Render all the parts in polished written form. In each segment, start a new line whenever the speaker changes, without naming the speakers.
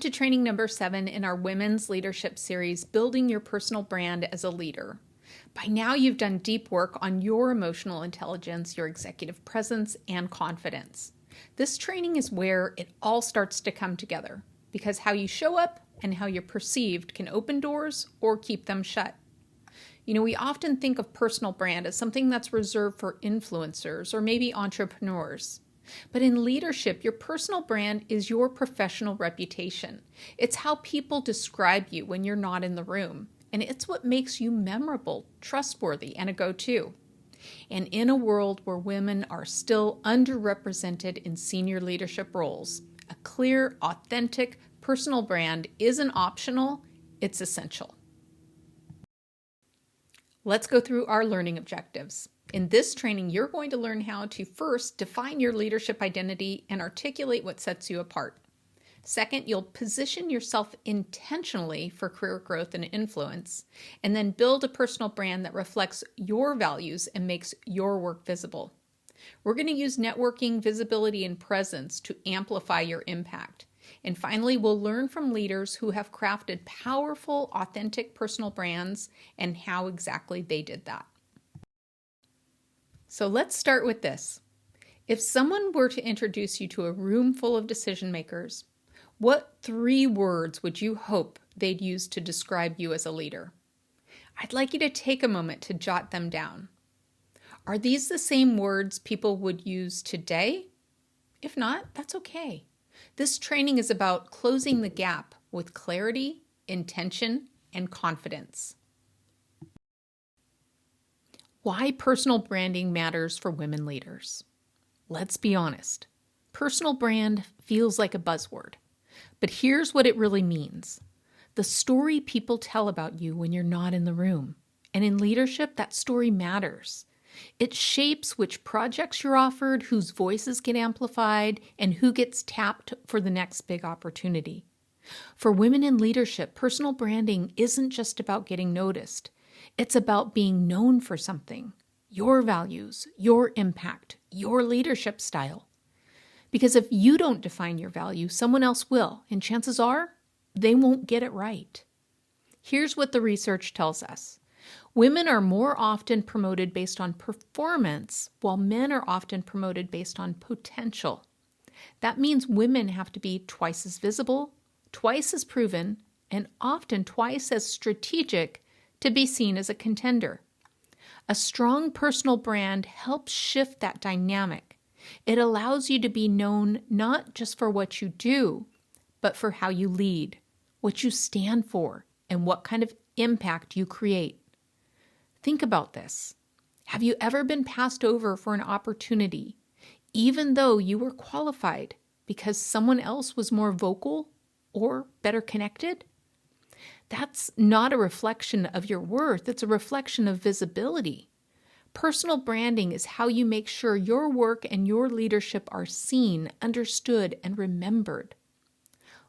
Welcome to training number 7 in our Women's Leadership Series, Building Your Personal Brand as a Leader. By now, you've done deep work on your emotional intelligence, your executive presence, and confidence. This training is where it all starts to come together, because how you show up and how you're perceived can open doors or keep them shut. We often think of personal brand as something that's reserved for influencers or maybe entrepreneurs. But in leadership, your personal brand is your professional reputation. It's how people describe you when you're not in the room. And it's what makes you memorable, trustworthy, and a go-to. And in a world where women are still underrepresented in senior leadership roles, a clear, authentic, personal brand isn't optional, it's essential. Let's go through our learning objectives. In this training, you're going to learn how to first define your leadership identity and articulate what sets you apart. Second, you'll position yourself intentionally for career growth and influence, and then build a personal brand that reflects your values and makes your work visible. We're going to use networking, visibility, and presence to amplify your impact. And finally, we'll learn from leaders who have crafted powerful, authentic personal brands and how exactly they did that. So let's start with this. If someone were to introduce you to a room full of decision makers, what 3 words would you hope they'd use to describe you as a leader? I'd like you to take a moment to jot them down. Are these the same words people would use today? If not, that's okay. This training is about closing the gap with clarity, intention, and confidence. Why personal branding matters for women leaders. Let's be honest. Personal brand feels like a buzzword, but here's what it really means. The story people tell about you when you're not in the room. And in leadership, that story matters. It shapes which projects you're offered, whose voices get amplified, and who gets tapped for the next big opportunity. For women in leadership, personal branding isn't just about getting noticed. It's about being known for something, your values, your impact, your leadership style. Because if you don't define your value, someone else will, and chances are they won't get it right. Here's what the research tells us. Women are more often promoted based on performance, while men are often promoted based on potential. That means women have to be twice as visible, twice as proven, and often twice as strategic to be seen as a contender. A strong personal brand helps shift that dynamic. It allows you to be known not just for what you do, but for how you lead, what you stand for, and what kind of impact you create. Think about this. Have you ever been passed over for an opportunity, even though you were qualified because someone else was more vocal or better connected? That's not a reflection of your worth. It's a reflection of visibility. Personal branding is how you make sure your work and your leadership are seen, understood, and remembered.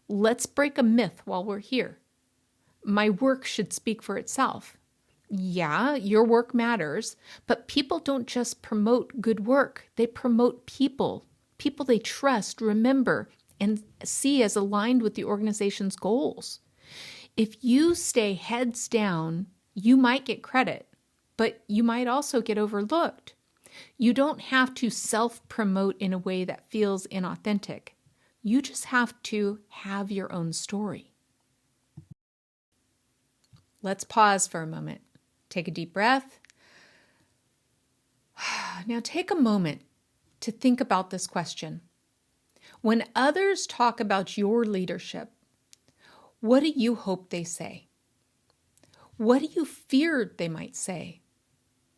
Let's break a myth while we're here. My work should speak for itself. Yeah, your work matters, but people don't just promote good work. They promote people they trust, remember, and see as aligned with the organization's goals. If you stay heads down, you might get credit, but you might also get overlooked. You don't have to self-promote in a way that feels inauthentic. You just have to have your own story. Let's pause for a moment. Take a deep breath. Now take a moment to think about this question. When others talk about your leadership, what do you hope they say? What do you fear they might say?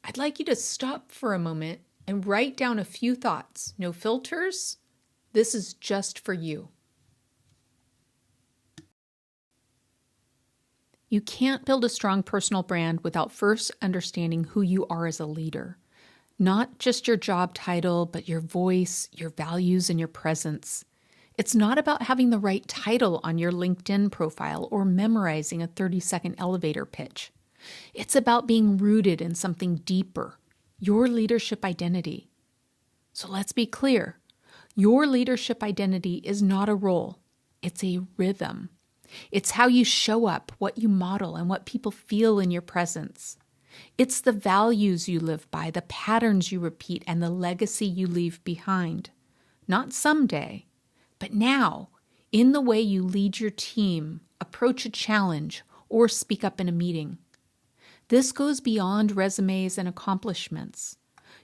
I'd like you to stop for a moment and write down a few thoughts. No filters. This is just for you. You can't build a strong personal brand without first understanding who you are as a leader. Not just your job title, but your voice, your values, and your presence. It's not about having the right title on your LinkedIn profile or memorizing a 30-second elevator pitch. It's about being rooted in something deeper, your leadership identity. So let's be clear. Your leadership identity is not a role. It's a rhythm. It's how you show up, what you model, and what people feel in your presence. It's the values you live by, the patterns you repeat, and the legacy you leave behind. Not someday, but now, in the way you lead your team, approach a challenge, or speak up in a meeting. This goes beyond resumes and accomplishments.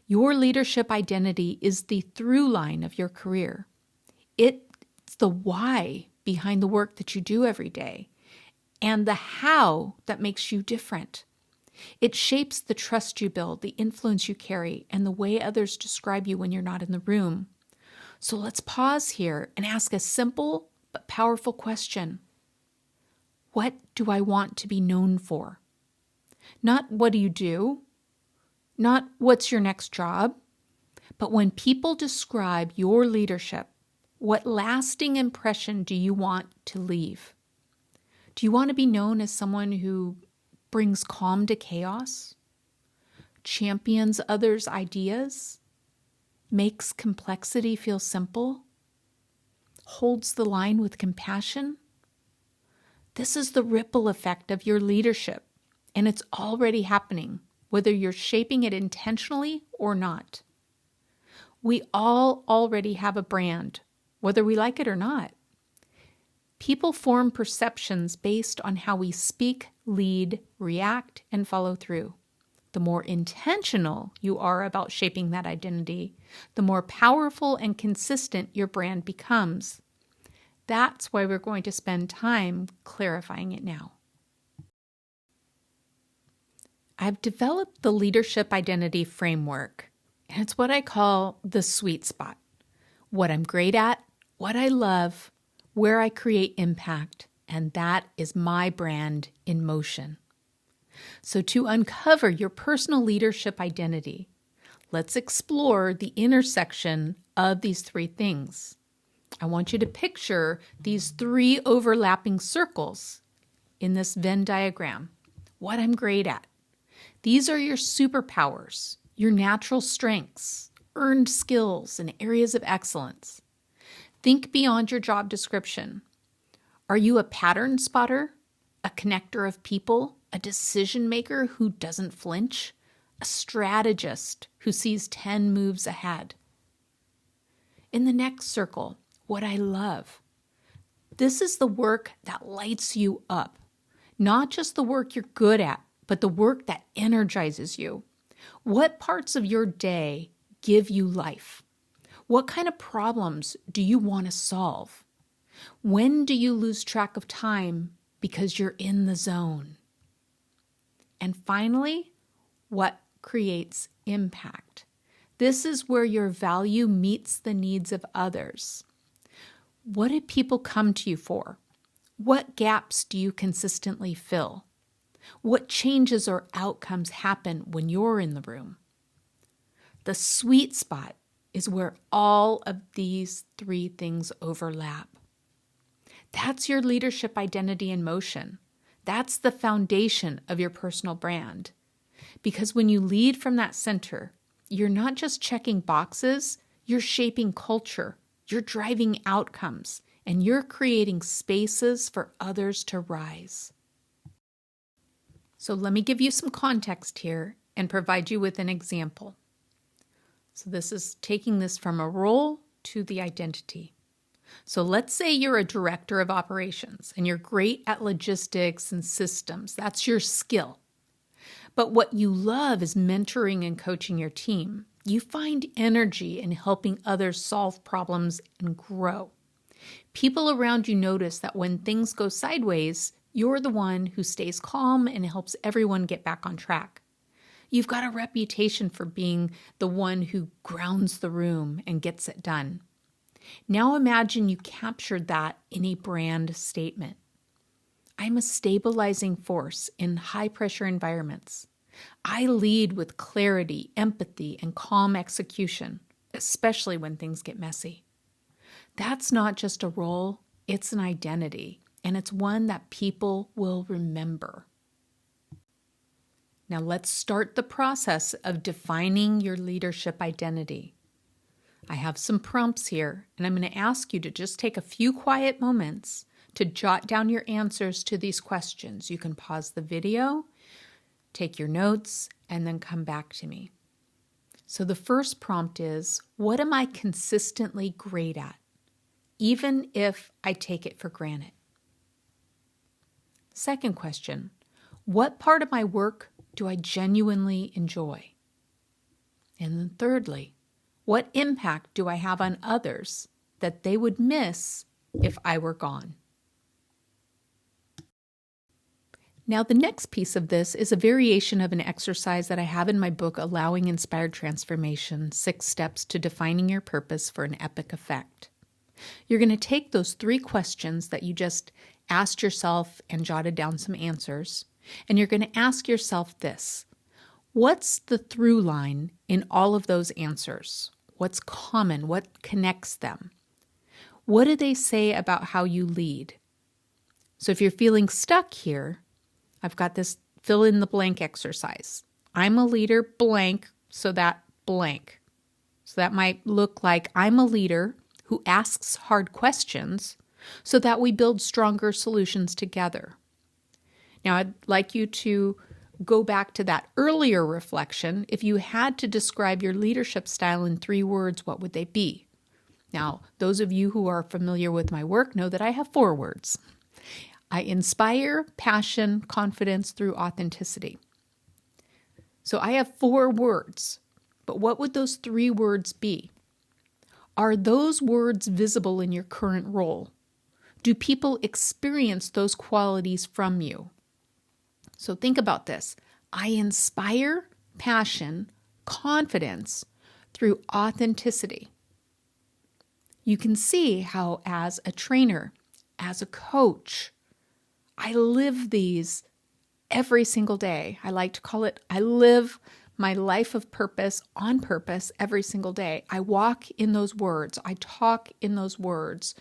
Your leadership identity is the through line of your career. It's the why behind the work that you do every day, and the how that makes you different. It shapes the trust you build, the influence you carry, and the way others describe you when you're not in the room. So let's pause here and ask a simple but powerful question. What do I want to be known for? Not what do you do? Not what's your next job? But when people describe your leadership, what lasting impression do you want to leave? Do you want to be known as someone who brings calm to chaos, champions others' ideas, makes complexity feel simple, holds the line with compassion? This is the ripple effect of your leadership, and it's already happening, whether you're shaping it intentionally or not. We all already have a brand, whether we like it or not. People form perceptions based on how we speak, lead, react, and follow through. The more intentional you are about shaping that identity, the more powerful and consistent your brand becomes. That's why we're going to spend time clarifying it now. I've developed the leadership identity framework, and it's what I call the sweet spot. What I'm great at, what I love, where I create impact, and that is my brand in motion. So to uncover your personal leadership identity, let's explore the intersection of these three things. I want you to picture these three overlapping circles in this Venn diagram. What I'm great at. These are your superpowers, your natural strengths, earned skills, and areas of excellence. Think beyond your job description. Are you a pattern spotter, a connector of people, a decision maker who doesn't flinch, a strategist who sees 10 moves ahead? In the next circle, what I love. This is the work that lights you up, not just the work you're good at, but the work that energizes you. What parts of your day give you life? What kind of problems do you want to solve? When do you lose track of time because you're in the zone? And finally, what creates impact? This is where your value meets the needs of others. What do people come to you for? What gaps do you consistently fill? What changes or outcomes happen when you're in the room? The sweet spot is where all of these three things overlap. That's your leadership identity in motion. That's the foundation of your personal brand. Because when you lead from that center, you're not just checking boxes, you're shaping culture, you're driving outcomes, and you're creating spaces for others to rise. So let me give you some context here and provide you with an example. So this is taking this from a role to the identity. So let's say you're a director of operations and you're great at logistics and systems. That's your skill. But what you love is mentoring and coaching your team. You find energy in helping others solve problems and grow. People around you notice that when things go sideways, you're the one who stays calm and helps everyone get back on track. You've got a reputation for being the one who grounds the room and gets it done. Now imagine you captured that in a brand statement. I'm a stabilizing force in high-pressure environments. I lead with clarity, empathy, and calm execution, especially when things get messy. That's not just a role, it's an identity, and it's one that people will remember. Now let's start the process of defining your leadership identity. I have some prompts here, and I'm going to ask you to just take a few quiet moments to jot down your answers to these questions. You can pause the video, take your notes, and then come back to me. So the first prompt is, what am I consistently great at, even if I take it for granted? Second question, what part of my work do I genuinely enjoy? And then thirdly, what impact do I have on others that they would miss if I were gone? Now, the next piece of this is a variation of an exercise that I have in my book, Allowing Inspired Transformation, 6 Steps to Defining Your Purpose for an Epic Effect. You're going to take those 3 questions that you just asked yourself and jotted down some answers, and you're going to ask yourself this. What's the through line in all of those answers? What's common? What connects them? What do they say about how you lead? So if you're feeling stuck here, I've got this fill in the blank exercise. I'm a leader blank, so that blank. So that might look like I'm a leader who asks hard questions so that we build stronger solutions together. Now, I'd like you to go back to that earlier reflection. If you had to describe your leadership style in 3 words, what would they be? Now, those of you who are familiar with my work know that I have 4 words. I inspire passion, confidence through authenticity. So I have 4 words, but what would those 3 words be? Are those words visible in your current role? Do people experience those qualities from you? So think about this. I inspire passion, confidence through authenticity. You can see how as a trainer, as a coach, I live these every single day. I like to call it, I live my life of purpose on purpose every single day. I walk in those words. I talk in those words.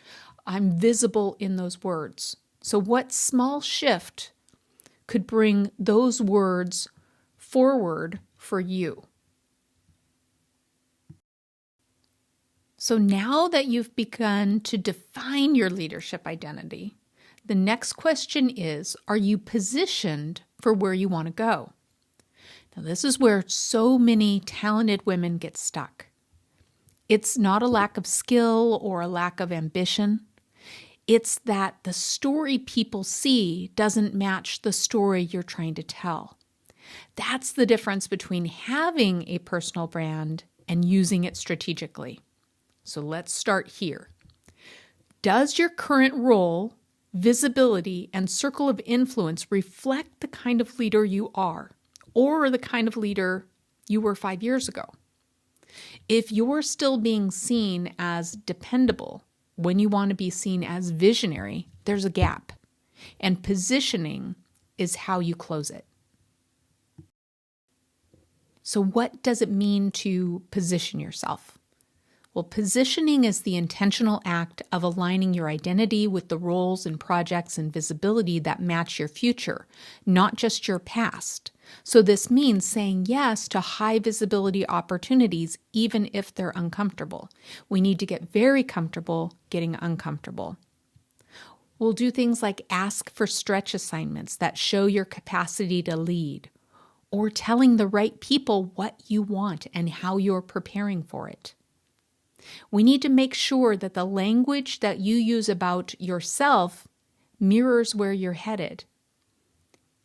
I'm visible in those words. So what small shift could bring those words forward for you? So now that you've begun to define your leadership identity, the next question is, are you positioned for where you want to go? Now, this is where so many talented women get stuck. It's not a lack of skill or a lack of ambition. It's that the story people see doesn't match the story you're trying to tell. That's the difference between having a personal brand and using it strategically. So let's start here. Does your current role, visibility, and circle of influence reflect the kind of leader you are, or the kind of leader you were 5 years ago? If you're still being seen as dependable when you want to be seen as visionary, there's a gap. And positioning is how you close it. So what does it mean to position yourself? Well, positioning is the intentional act of aligning your identity with the roles and projects and visibility that match your future, not just your past. So this means saying yes to high visibility opportunities, even if they're uncomfortable. We need to get very comfortable getting uncomfortable. We'll do things like ask for stretch assignments that show your capacity to lead, or telling the right people what you want and how you're preparing for it. We need to make sure that the language that you use about yourself mirrors where you're headed.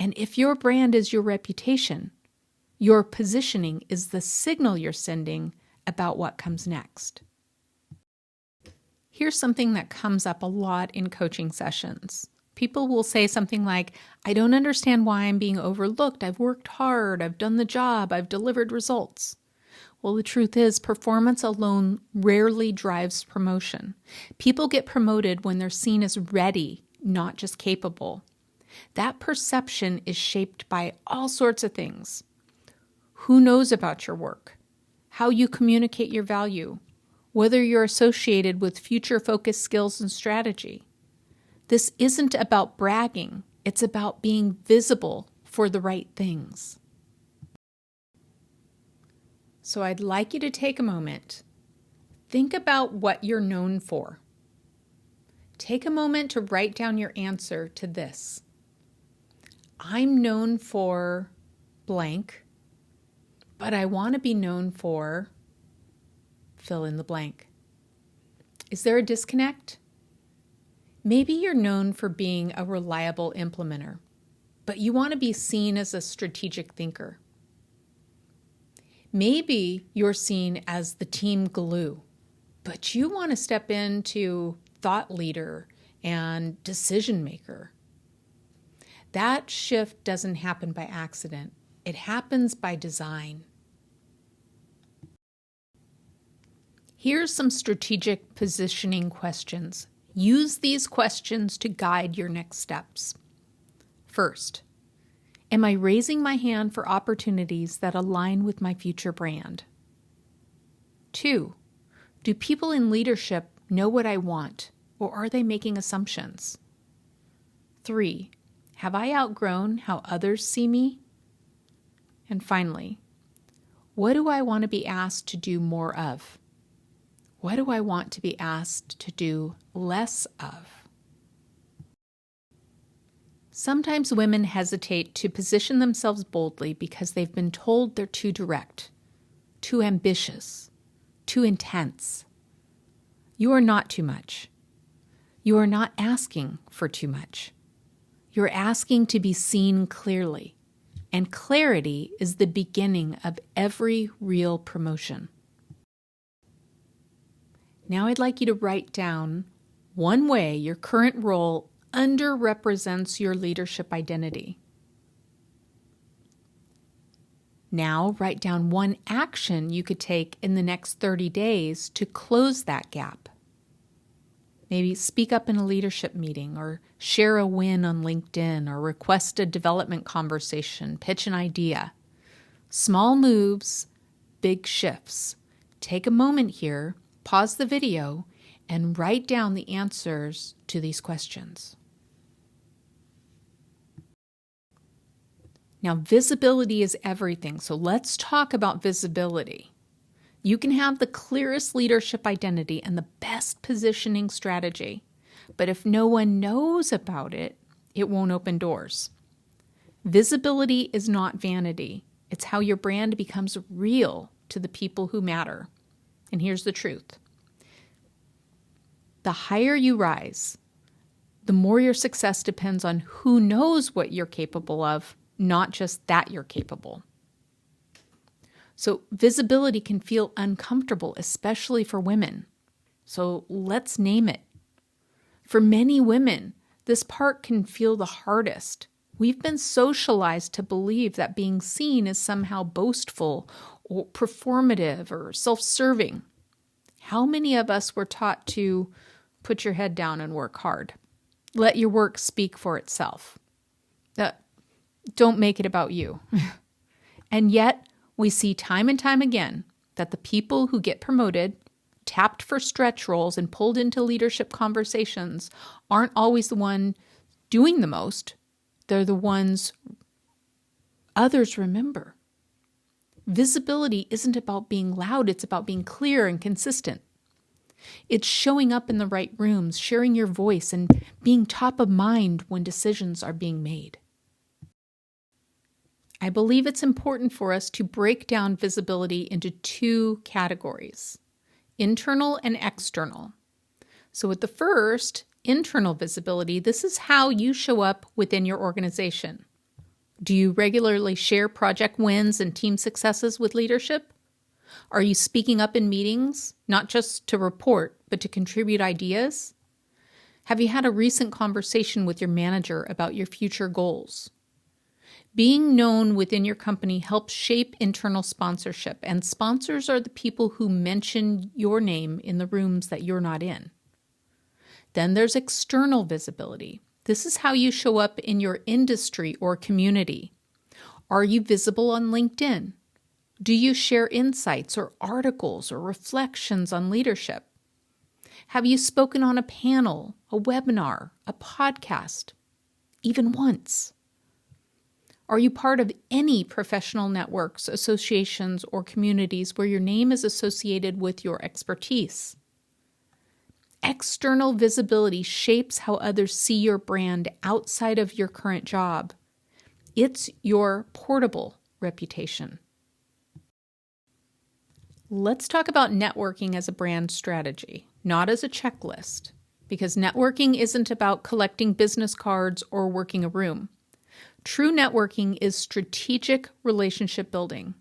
And if your brand is your reputation, your positioning is the signal you're sending about what comes next. Here's something that comes up a lot in coaching sessions. People will say something like, I don't understand why I'm being overlooked. I've worked hard. I've done the job. I've delivered results. Well, the truth is, performance alone rarely drives promotion. People get promoted when they're seen as ready, not just capable. That perception is shaped by all sorts of things. Who knows about your work? How you communicate your value? Whether you're associated with future-focused skills and strategy. This isn't about bragging. It's about being visible for the right things. So I'd like you to take a moment, Think about what you're known for. Take a moment to write down your answer to this. I'm known for blank, but I want to be known for fill in the blank. Is there a disconnect? Maybe you're known for being a reliable implementer, but you want to be seen as a strategic thinker. Maybe you're seen as the team glue, but you want to step into thought leader and decision maker. That shift doesn't happen by accident. It happens by design. Here's some strategic positioning questions. Use these questions to guide your next steps. First, am I raising my hand for opportunities that align with my future brand? 2, do people in leadership know what I want, or are they making assumptions? 3, have I outgrown how others see me? And finally, what do I want to be asked to do more of? What do I want to be asked to do less of? Sometimes women hesitate to position themselves boldly because they've been told they're too direct, too ambitious, too intense. You are not too much. You are not asking for too much. You're asking to be seen clearly, and clarity is the beginning of every real promotion. Now I'd like you to write down one way your current role underrepresents your leadership identity. Now write down one action you could take in the next 30 days to close that gap. Maybe speak up in a leadership meeting, or share a win on LinkedIn, or request a development conversation, pitch an idea. Small moves, big shifts. Take a moment here, pause the video, and write down the answers to these questions. Now, visibility is everything, so let's talk about visibility. You can have the clearest leadership identity and the best positioning strategy, but if no one knows about it, it won't open doors. Visibility is not vanity. It's how your brand becomes real to the people who matter. And here's the truth. The higher you rise, the more your success depends on who knows what you're capable of, not just that you're capable. So visibility can feel uncomfortable, especially for women. So let's name it. For many women, this part can feel the hardest. We've been socialized to believe that being seen is somehow boastful or performative or self-serving. How many of us were taught to put your head down and work hard? Let your work speak for itself. Don't make it about you. And yet, we see time and time again that the people who get promoted, tapped for stretch roles, and pulled into leadership conversations aren't always the one doing the most. They're the ones others remember. Visibility isn't about being loud, it's about being clear and consistent. It's showing up in the right rooms, sharing your voice, and being top of mind when decisions are being made. I believe it's important for us to break down visibility into 2 categories, internal and external. So with the first, internal visibility, this is how you show up within your organization. Do you regularly share project wins and team successes with leadership? Are you speaking up in meetings, not just to report, but to contribute ideas? Have you had a recent conversation with your manager about your future goals? Being known within your company helps shape internal sponsorship, and sponsors are the people who mention your name in the rooms that you're not in. Then there's external visibility. This is how you show up in your industry or community. Are you visible on LinkedIn? Do you share insights or articles or reflections on leadership? Have you spoken on a panel, a webinar, a podcast, even once? Are you part of any professional networks, associations, or communities where your name is associated with your expertise? External visibility shapes how others see your brand outside of your current job. It's your portable reputation. Let's talk about networking as a brand strategy, not as a checklist, because networking isn't about collecting business cards or working a room. True networking is strategic relationship building.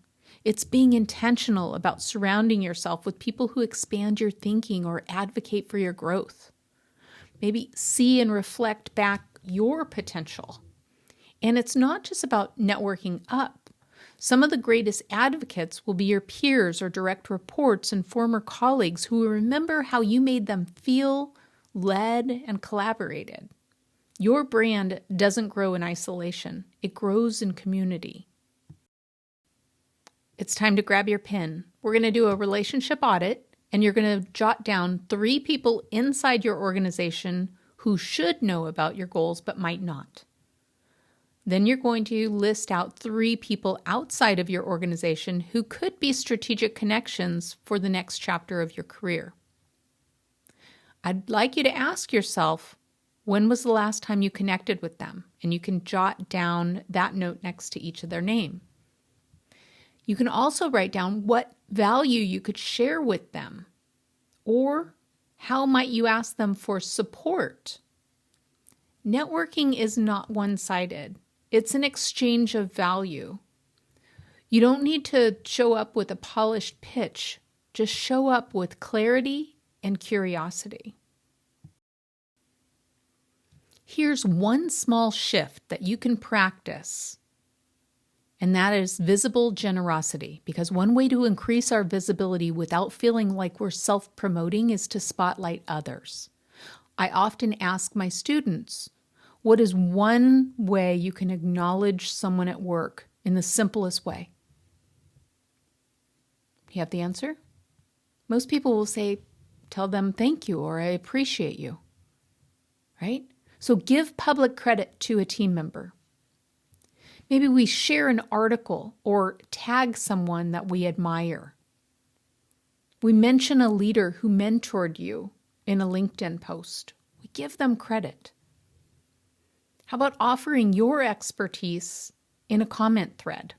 It's being intentional about surrounding yourself with people who expand your thinking or advocate for your growth. Maybe see and reflect back your potential. And it's not just about networking up. Some of the greatest advocates will be your peers or direct reports and former colleagues who will remember how you made them feel, led, and collaborated. Your brand doesn't grow in isolation. It grows in community. It's time to grab your pen. We're going to do a relationship audit, and you're going to jot down 3 people inside your organization who should know about your goals but might not. Then you're going to list out 3 people outside of your organization who could be strategic connections for the next chapter of your career. I'd like you to ask yourself, when was the last time you connected with them? And you can jot down that note next to each of their name. You can also write down what value you could share with them, or how might you ask them for support. Networking is not one-sided. It's an exchange of value. You don't need to show up with a polished pitch. Just show up with clarity and curiosity. Here's one small shift that you can practice, and that is visible generosity, because one way to increase our visibility without feeling like we're self-promoting is to spotlight others. I often ask my students, what is one way you can acknowledge someone at work in the simplest way? You have the answer? Most people will say, tell them thank you or I appreciate you, right? So give public credit to a team member. Maybe we share an article or tag someone that we admire. We mention a leader who mentored you in a LinkedIn post. We give them credit. How about offering your expertise in a comment thread?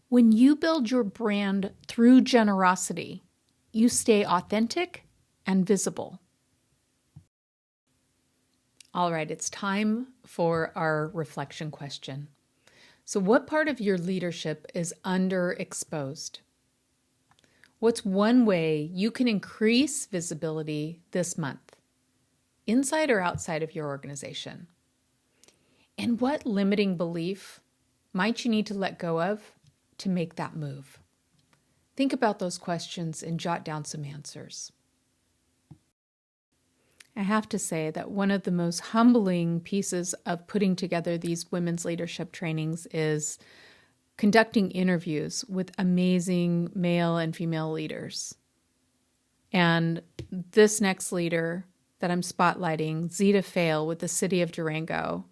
When you build your brand through generosity, you stay authentic and visible. All right, it's time for our reflection question. So what part of your leadership is underexposed? What's one way you can increase visibility this month, inside or outside of your organization? And what limiting belief might you need to let go of to make that move? Think about those questions and jot down some answers. I have to say that one of the most humbling pieces of putting together these women's leadership trainings is conducting interviews with amazing male and female leaders. And this next leader that I'm spotlighting, Zita Fail with the city of Durango,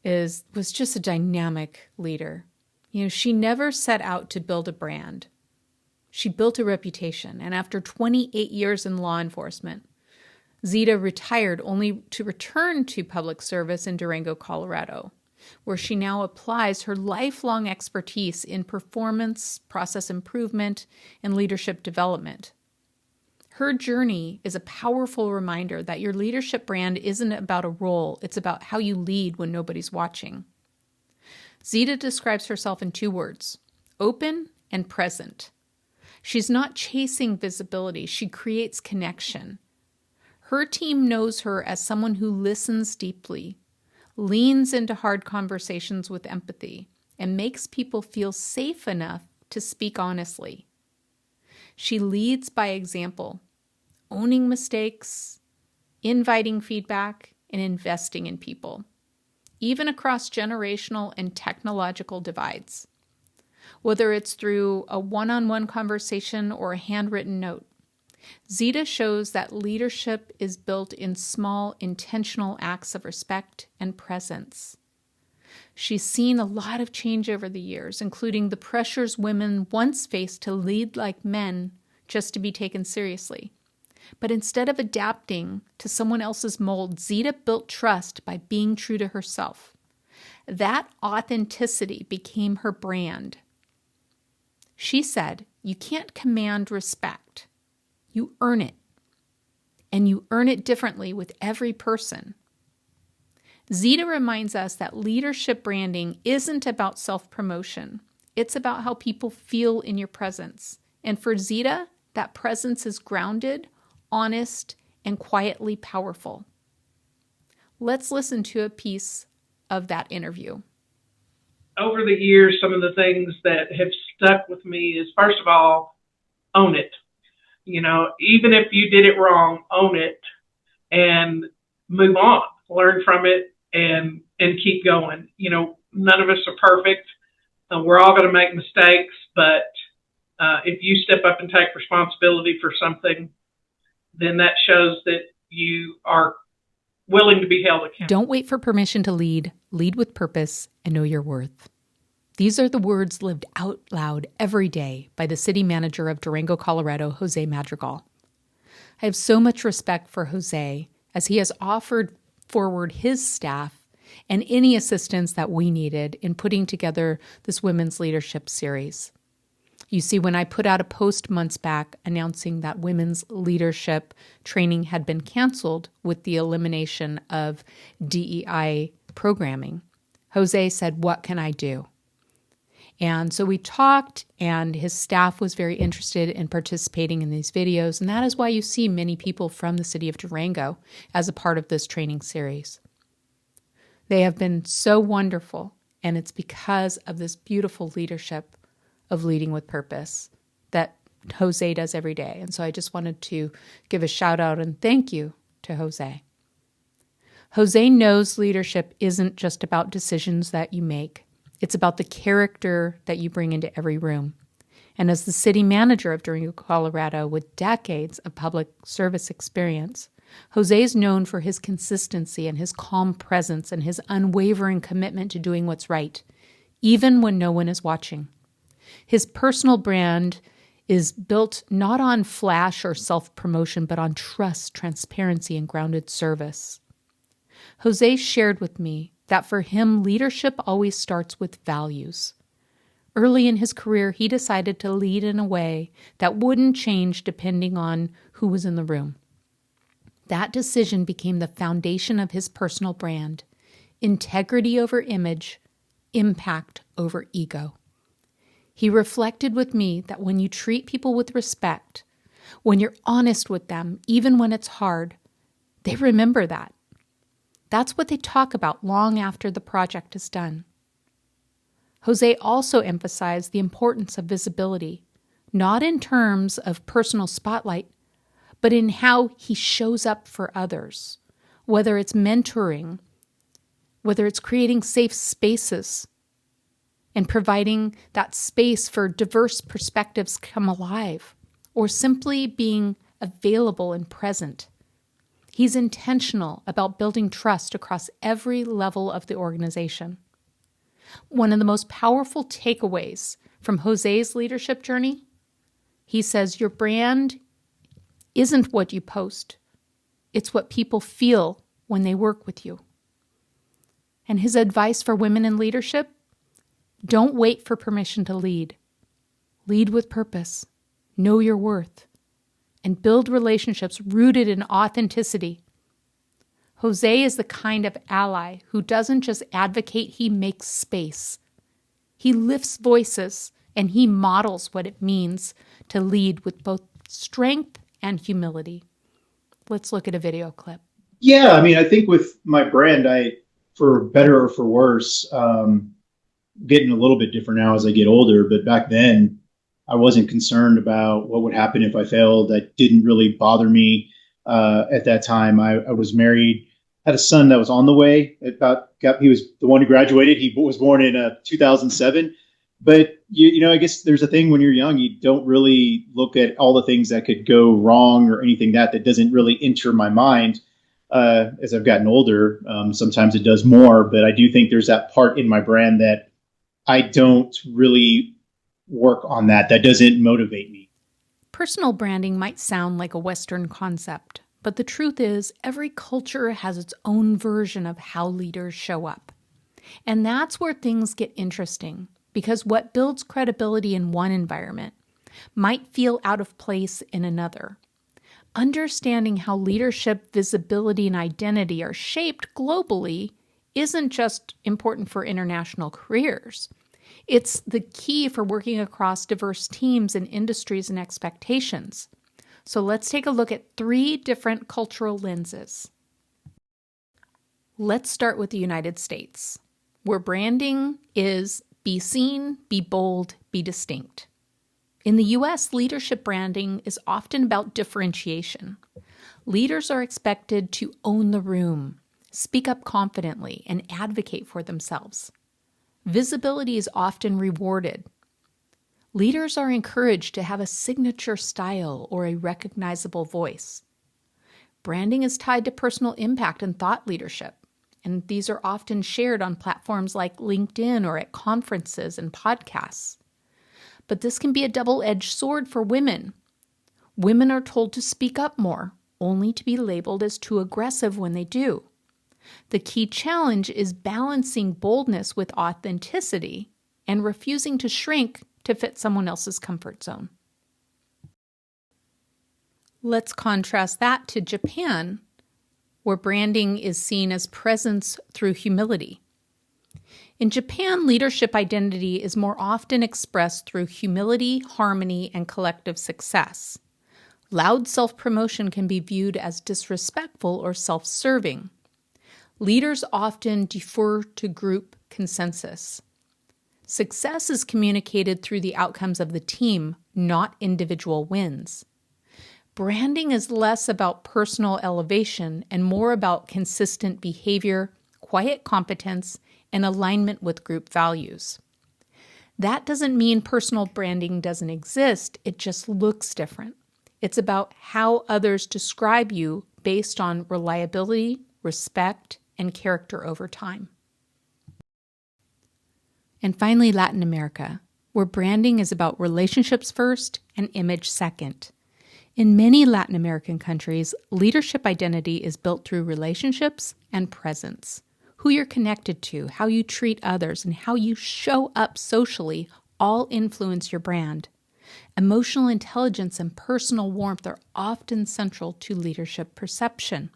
was just a dynamic leader. You know, she never set out to build a brand. She built a reputation. And after 28 years in law enforcement, Zita retired only to return to public service in Durango, Colorado, where she now applies her lifelong expertise in performance, process improvement, and leadership development. Her journey is a powerful reminder that your leadership brand isn't about a role, it's about how you lead when nobody's watching. Zita describes herself in 2 words, open and present. She's not chasing visibility, she creates connection. Her team knows her as someone who listens deeply, leans into hard conversations with empathy, and makes people feel safe enough to speak honestly. She leads by example, owning mistakes, inviting feedback, and investing in people, even across generational and technological divides. Whether it's through a one-on-one conversation or a handwritten note, Zita shows that leadership is built in small, intentional acts of respect and presence. She's seen a lot of change over the years, including the pressures women once faced to lead like men just to be taken seriously. But instead of adapting to someone else's mold, Zita built trust by being true to herself. That authenticity became her brand. She said, "You can't command respect. You earn it. And you earn it differently with every person." Zita reminds us that leadership branding isn't about self-promotion. It's about how people feel in your presence. And for Zita, that presence is grounded, honest, and quietly powerful. Let's listen to a piece of that interview.
Over the years, some of the things that have stuck with me is, first of all, own it. Even if you did it wrong, own it and move on, learn from it and keep going. None of us are perfect. We're all going to make mistakes, but if you step up and take responsibility for something, then that shows that you are willing to be held accountable.
Don't wait for permission to lead. Lead with purpose and know your worth. These are the words lived out loud every day by the city manager of Durango, Colorado, Jose Madrigal. I have so much respect for Jose as he has offered forward his staff and any assistance that we needed in putting together this women's leadership series. You see, when I put out a post months back announcing that women's leadership training had been canceled with the elimination of DEI programming, Jose said, "What can I do?" And so we talked, and his staff was very interested in participating in these videos. And that is why you see many people from the city of Durango as a part of this training series. They have been so wonderful, and it's because of this beautiful leadership of leading with purpose that Jose does every day. And so I just wanted to give a shout out and thank you to Jose. Jose knows leadership isn't just about decisions that you make. It's about the character that you bring into every room. And as the city manager of Durango, Colorado, with decades of public service experience, Jose is known for his consistency and his calm presence and his unwavering commitment to doing what's right, even when no one is watching. His personal brand is built not on flash or self-promotion, but on trust, transparency, and grounded service. Jose shared with me that for him, leadership always starts with values. Early in his career, he decided to lead in a way that wouldn't change depending on who was in the room. That decision became the foundation of his personal brand: integrity over image, impact over ego. He reflected with me that when you treat people with respect, when you're honest with them, even when it's hard, they remember that. That's what they talk about long after the project is done. Jose also emphasized the importance of visibility, not in terms of personal spotlight, but in how he shows up for others, whether it's mentoring, whether it's creating safe spaces and providing that space for diverse perspectives to come alive, or simply being available and present. He's intentional about building trust across every level of the organization. One of the most powerful takeaways from Jose's leadership journey, he says, your brand isn't what you post. It's what people feel when they work with you. And his advice for women in leadership, don't wait for permission to lead. Lead with purpose. Know your worth. And build relationships rooted in authenticity. Jose is the kind of ally who doesn't just advocate, he makes space. He lifts voices and he models what it means to lead with both strength and humility. Let's look at a video clip.
Yeah, I think with my brand, for better or for worse, getting a little bit different now as I get older, but back then, I wasn't concerned about what would happen if I failed. That didn't really bother me at that time. I was married, had a son that was on the way. He was the one who graduated. He was born in 2007. But I guess there's a thing when you're young, you don't really look at all the things that could go wrong or anything that doesn't really enter my mind. as I've gotten older. Sometimes it does more, but I do think there's that part in my brand that I don't really work on that doesn't motivate me.
Personal branding might sound like a Western concept, but the truth is every culture has its own version of how leaders show up. And that's where things get interesting, because what builds credibility in one environment might feel out of place in another. Understanding how leadership, visibility, and identity are shaped globally isn't just important for international careers. It's the key for working across diverse teams and industries and expectations. So let's take a look at 3 different cultural lenses. Let's start with the United States, where branding is be seen, be bold, be distinct. In the US, leadership branding is often about differentiation. Leaders are expected to own the room, speak up confidently, and advocate for themselves. Visibility is often rewarded. Leaders are encouraged to have a signature style or a recognizable voice. Branding is tied to personal impact and thought leadership, and these are often shared on platforms like LinkedIn or at conferences and podcasts. But this can be a double-edged sword for women. Women are told to speak up more, only to be labeled as too aggressive when they do. The key challenge is balancing boldness with authenticity and refusing to shrink to fit someone else's comfort zone. Let's contrast that to Japan, where branding is seen as presence through humility. In Japan, leadership identity is more often expressed through humility, harmony, and collective success. Loud self-promotion can be viewed as disrespectful or self-serving. Leaders often defer to group consensus. Success is communicated through the outcomes of the team, not individual wins. Branding is less about personal elevation and more about consistent behavior, quiet competence, and alignment with group values. That doesn't mean personal branding doesn't exist, it just looks different. It's about how others describe you based on reliability, respect, and character over time. And finally, Latin America, where branding is about relationships first and image second. In many Latin American countries, leadership identity is built through relationships and presence. Who you're connected to, how you treat others, and how you show up socially all influence your brand. Emotional intelligence and personal warmth are often central to leadership perception.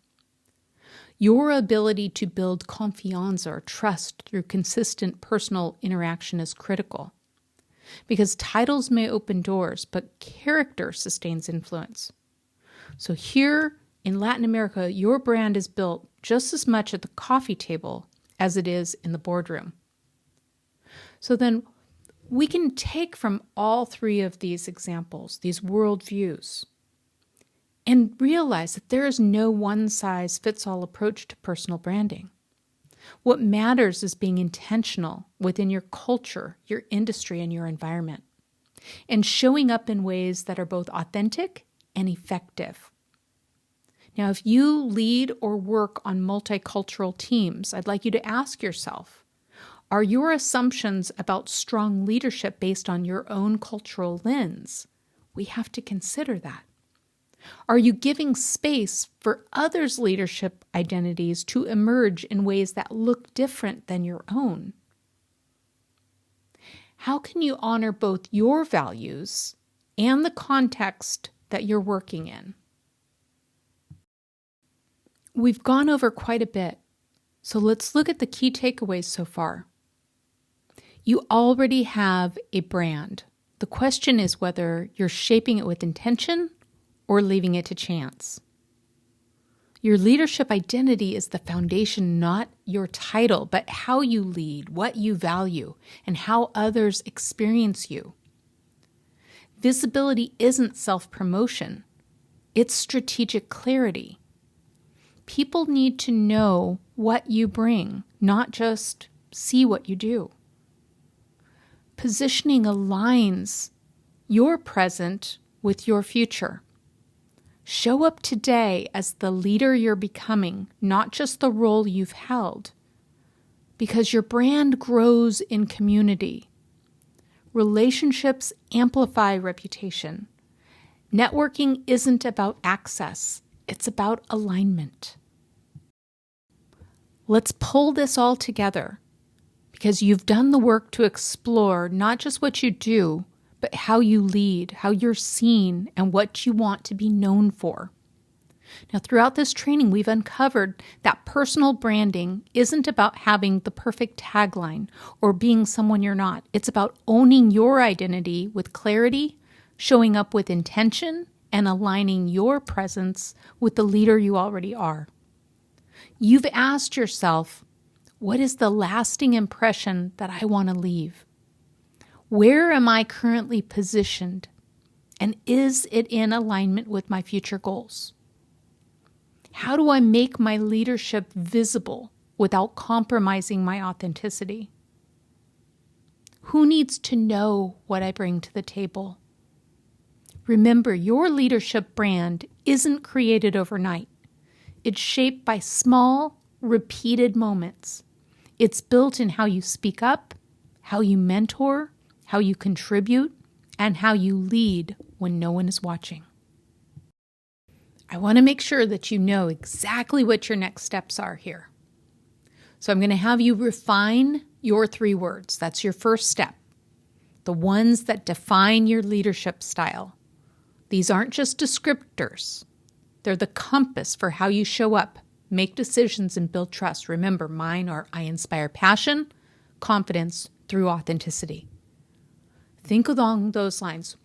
Your ability to build confiance or trust through consistent personal interaction is critical. Because titles may open doors, but character sustains influence. So here in Latin America, your brand is built just as much at the coffee table as it is in the boardroom. So then we can take from all 3 of these examples, these worldviews, and realize that there is no one-size-fits-all approach to personal branding. What matters is being intentional within your culture, your industry, and your environment, and showing up in ways that are both authentic and effective. Now, if you lead or work on multicultural teams, I'd like you to ask yourself, are your assumptions about strong leadership based on your own cultural lens? We have to consider that. Are you giving space for others' leadership identities to emerge in ways that look different than your own? How can you honor both your values and the context that you're working in? We've gone over quite a bit, so let's look at the key takeaways so far. You already have a brand. The question is whether you're shaping it with intention or leaving it to chance. Your leadership identity is the foundation, not your title, but how you lead, what you value, and how others experience you. Visibility isn't self-promotion. It's strategic clarity. People need to know what you bring, not just see what you do. Positioning aligns your present with your future. Show up today as the leader you're becoming, not just the role you've held, because your brand grows in community. Relationships amplify reputation. Networking isn't about access, it's about alignment. Let's pull this all together, because you've done the work to explore not just what you do, but how you lead, how you're seen, and what you want to be known for. Now, throughout this training, we've uncovered that personal branding isn't about having the perfect tagline or being someone you're not. It's about owning your identity with clarity, showing up with intention, and aligning your presence with the leader you already are. You've asked yourself, what is the lasting impression that I want to leave? Where am I currently positioned? And is it in alignment with my future goals? How do I make my leadership visible without compromising my authenticity? Who needs to know what I bring to the table? Remember, your leadership brand isn't created overnight. It's shaped by small, repeated moments. It's built in how you speak up, how you mentor, how you contribute, and how you lead when no one is watching. I want to make sure that you know exactly what your next steps are here. So I'm going to have you refine your 3 words. That's your first step. The ones that define your leadership style. These aren't just descriptors. They're the compass for how you show up, make decisions, and build trust. Remember, mine are I inspire passion, confidence through authenticity. Think along those lines.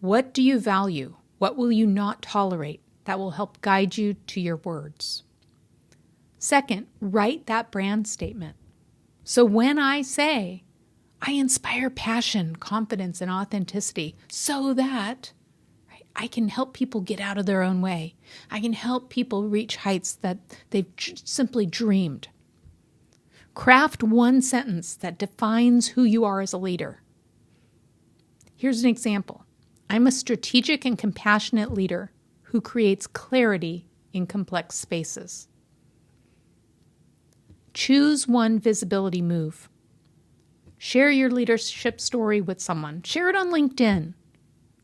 What do you value? What will you not tolerate? That will help guide you to your words. Second, write that brand statement. So when I say, I inspire passion, confidence, and authenticity so that I can help people get out of their own way. I can help people reach heights that they've simply dreamed. Craft one sentence that defines who you are as a leader. Here's an example. I'm a strategic and compassionate leader who creates clarity in complex spaces. Choose one visibility move. Share your leadership story with someone. Share it on LinkedIn.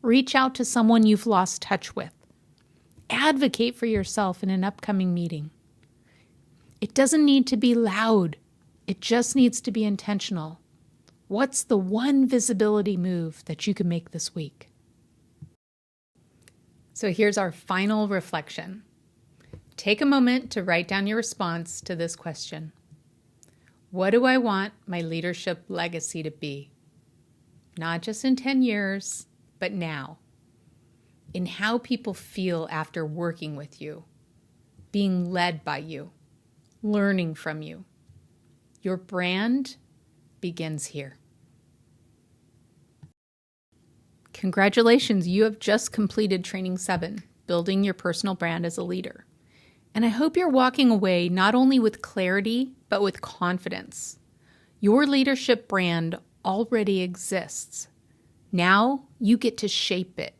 Reach out to someone you've lost touch with. Advocate for yourself in an upcoming meeting. It doesn't need to be loud. It just needs to be intentional. What's the one visibility move that you can make this week? So here's our final reflection. Take a moment to write down your response to this question. What do I want my leadership legacy to be? Not just in 10 years, but now. In how people feel after working with you, being led by you, learning from you. Your brand begins here. Congratulations, you have just completed Training 7, Building Your Personal Brand as a Leader. And I hope you're walking away not only with clarity, but with confidence. Your leadership brand already exists. Now you get to shape it.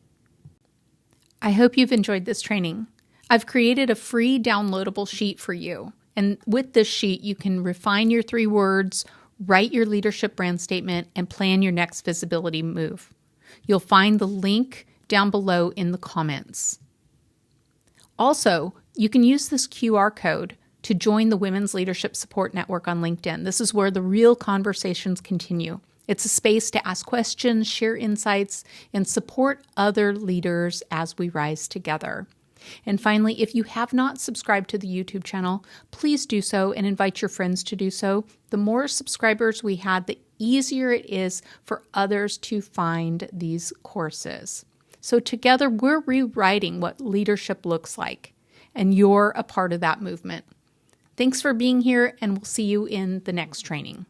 I hope you've enjoyed this training. I've created a free downloadable sheet for you. And with this sheet, you can refine your 3 words, write your leadership brand statement, and plan your next visibility move. You'll find the link down below in the comments. Also, you can use this QR code to join the Women's Leadership Support Network on LinkedIn. This is where the real conversations continue. It's a space to ask questions, share insights, and support other leaders as we rise together. And finally, if you have not subscribed to the YouTube channel, please do so and invite your friends to do so. The more subscribers we have, the easier it is for others to find these courses. So together, we're rewriting what leadership looks like, and you're a part of that movement. Thanks for being here, and we'll see you in the next training.